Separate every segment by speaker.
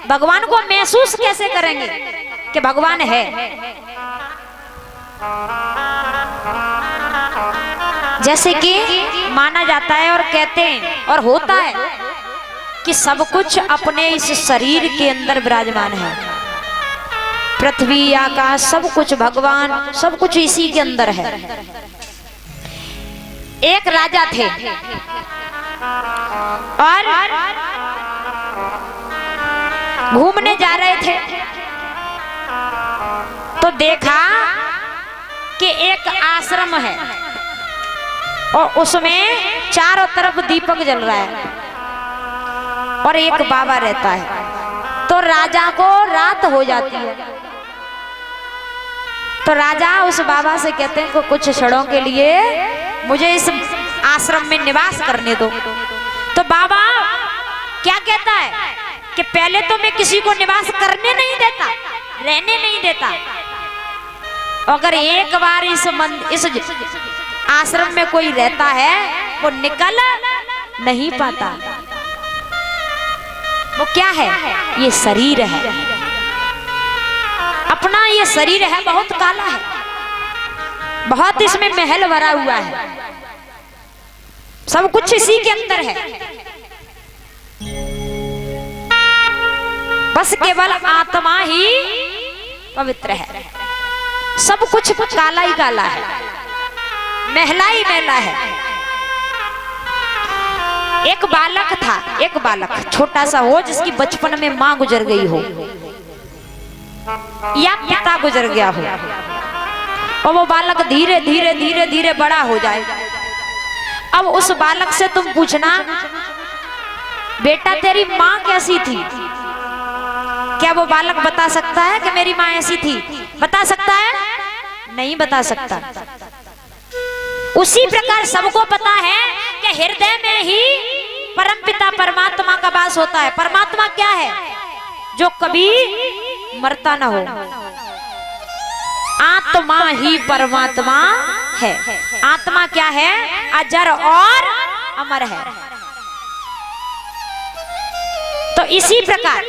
Speaker 1: भगवान को महसूस कैसे करेंगे कि भगवान है। जैसे कि माना जाता है और कहते हैं और होता है कि सब कुछ अपने इस शरीर के अंदर विराजमान है। पृथ्वी आकाश सब कुछ भगवान, सब कुछ इसी के अंदर है। एक राजा थे और घूमने जा रहे थे तो देखा कि एक आश्रम है और उसमें चारों तरफ दीपक जल रहा है और एक बाबा रहता है। तो राजा को रात हो जाती है तो राजा उस बाबा से कहते हैं कि कुछ क्षणों के लिए मुझे इस आश्रम में निवास करने दो। तो बाबा क्या कहता है कि पहले तो मैं किसी को निवास करने नहीं देता, रहने नहीं देता। अगर एक बार इस आश्रम में कोई रहता है वो निकल नहीं पाता। वो क्या है? ये शरीर है, अपना ये शरीर है, बहुत काला है, बहुत इसमें महल भरा हुआ है, सब कुछ इसी के अंदर है। बस केवल आत्मा ही पवित्र है। सब कुछ काला ही काला है, महला ही महला है। एक बालक था, एक बालक छोटा सा हो जिसकी बचपन में मां गुजर गई हो या पिता गुजर गया हो और वो बालक धीरे धीरे धीरे धीरे बड़ा हो जाए। अब उस बालक से तुम पूछना, बेटा तेरी माँ कैसी थी? क्या वो बालक बता सकता है कि मेरी माँ ऐसी थी? बता सकता है? नहीं बता सकता। उसी प्रकार सबको पता है कि हृदय में ही परमपिता परमात्मा का वास होता है। परमात्मा क्या है? जो कभी मरता ना हो। आत्मा ही परमात्मा है। आत्मा क्या है? अजर और अमर है। तो इसी प्रकार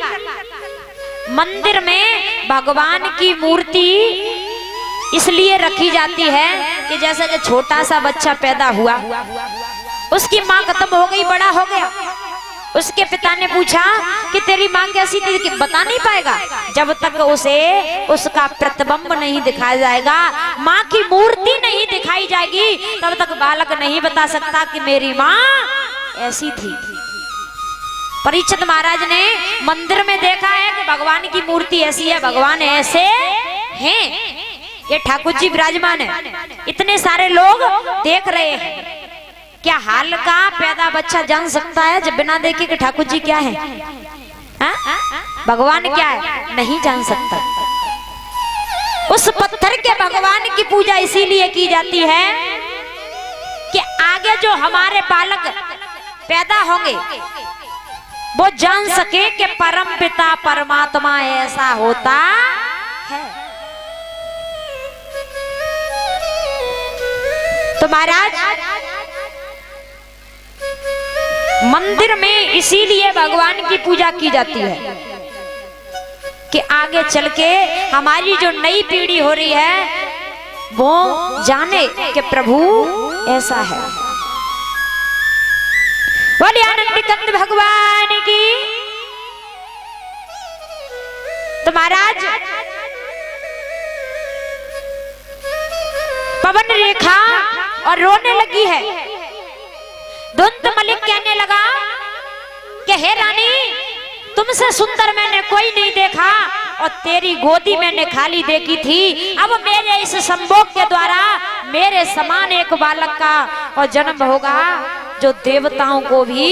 Speaker 1: मंदिर में भगवान की मूर्ति इसलिए रखी जाती है कि जैसे कि छोटा सा बच्चा पैदा हुआ, उसकी माँ खत्म हो गई, बड़ा हो गया, उसके पिता ने पूछा कि तेरी माँ कैसी थी? कि बता नहीं पाएगा जब तक उसे उसका प्रतिबिंब नहीं दिखाया जाएगा, माँ की मूर्ति नहीं दिखाई जाएगी, तब तक बालक नहीं बता सकता कि मेरी माँ ऐसी थी। परीक्षित महाराज ने मंदिर में देखा है कि भगवान की मूर्ति ऐसी है, भगवान ऐसे हैं। ये ठाकुर जी विराजमान है, इतने सारे लोग देख रहे हैं। क्या हाल का पैदा बच्चा जान सकता है जब बिना देखे कि ठाकुर जी क्या है? भगवान क्या है? नहीं जान सकता। उस पत्थर के भगवान की पूजा इसीलिए की जाती है कि आगे जो हमारे बालक पैदा होंगे वो जान सके कि परम पिता परमात्मा ऐसा होता है। तो महाराज मंदिर में इसीलिए भगवान की पूजा की जाती है कि आगे चल के हमारी जो नई पीढ़ी हो रही है वो जाने कि प्रभु ऐसा है। बोले आनंद कंद भगवान की। तो महाराज पवन रेखा और रोने लगी है। धुंध मलिक कहने लगा कि हे रानी, तुमसे सुंदर मैंने कोई नहीं देखा और तेरी गोदी मैंने खाली देखी थी। अब मेरे इस संभोग के द्वारा मेरे समान एक बालक का और जन्म होगा जो देवताओं को भी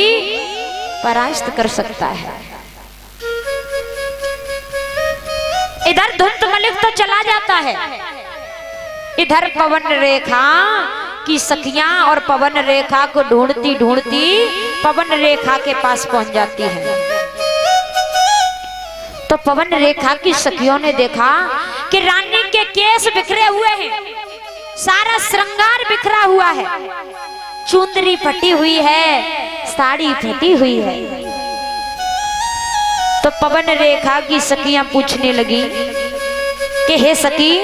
Speaker 1: परास्त कर सकता है। इधर धुंध मलिक तो चला जाता है, इधर पवन रेखा की सखियां और पवन रेखा को ढूंढती ढूंढती पवन रेखा के पास पहुंच जाती है। तो पवन रेखा की सखियों ने देखा कि रानी के केस बिखरे हुए हैं, सारा श्रृंगार बिखरा हुआ है, चुंदरी फटी हुई है, साड़ी फटी हुई है। तो पवन रेखा की सखियां पूछने लगी कि हे सखी,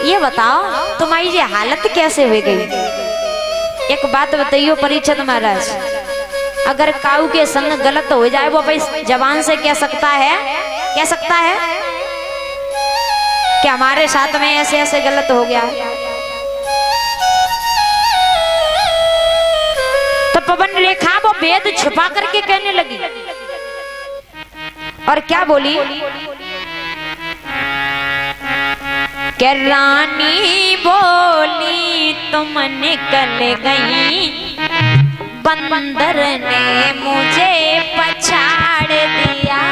Speaker 1: ये बताओ तुम्हारी ये हालत कैसे हो गई। एक बात बताइयो परीक्षित महाराज, अगर काऊ के संग गलत हो जाए वो अपनी जबान से कह सकता है कि हमारे साथ में ऐसे ऐसे गलत हो गया। तो पवन रेखा वो भेद छुपा करके कहने लगी और क्या बोली कि रानी बोली तुम निकल गई, बंदर ने मुझे पछाड़ दिया।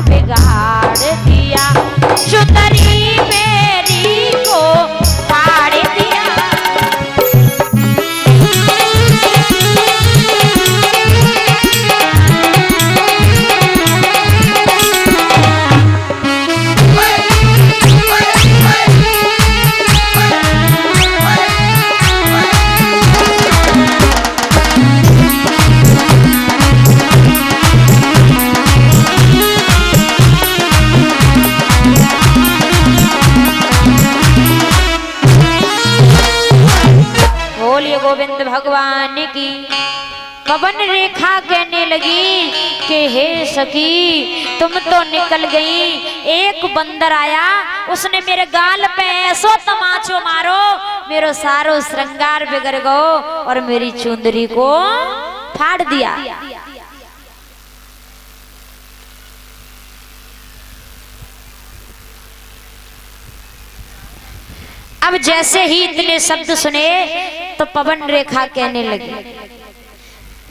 Speaker 1: बिगाड़ दिया, शुतरी मेरी को फाड़ दिया। गोविंद भगवान की। पवन रेखा कहने लगी कि हे सखी, तुम तो निकल गई, एक बंदर आया, उसने मेरे गाल पे ऐसो तमाचो मारो, मेरो सारो श्रृंगार बिगड़ गो और मेरी चुंदरी को फाड़ दिया। अब जैसे ही इतने शब्द सुने तो पवन रेखा कहने लगी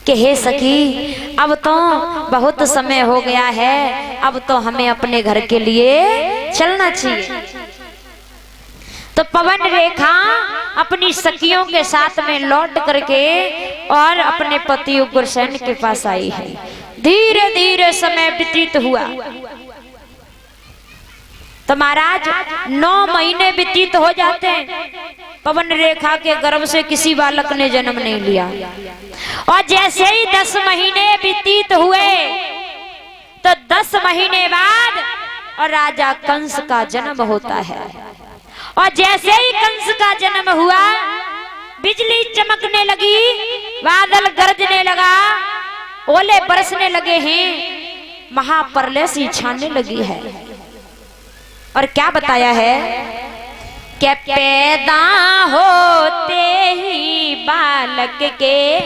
Speaker 1: कि हे सखी, अब तो बहुत समय हो गया है, अब तो हमें अपने घर के लिए चलना चाहिए। तो पवन रेखा अपनी सखियों के साथ में लौट करके और अपने पति उग्रसेन के पास आई है। धीरे धीरे समय व्यतीत हुआ। तो महाराज 9 महीने व्यतीत हो जाते हैं, पवन रेखा के गर्भ से किसी बालक ने जन्म नहीं लिया। और जैसे ही 10 महीने व्यतीत हुए तो 10 महीने बाद और राजा कंस का जन्म होता है। और जैसे ही कंस का जन्म हुआ, बिजली चमकने लगी, बादल गरजने लगा, ओले बरसने लगे हैं, महाप्रलय सी छाने लगी है। और क्या बताया है कि पैदा होते ही बालक के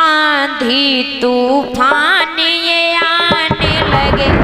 Speaker 1: आंधी तूफान ये आने लगे।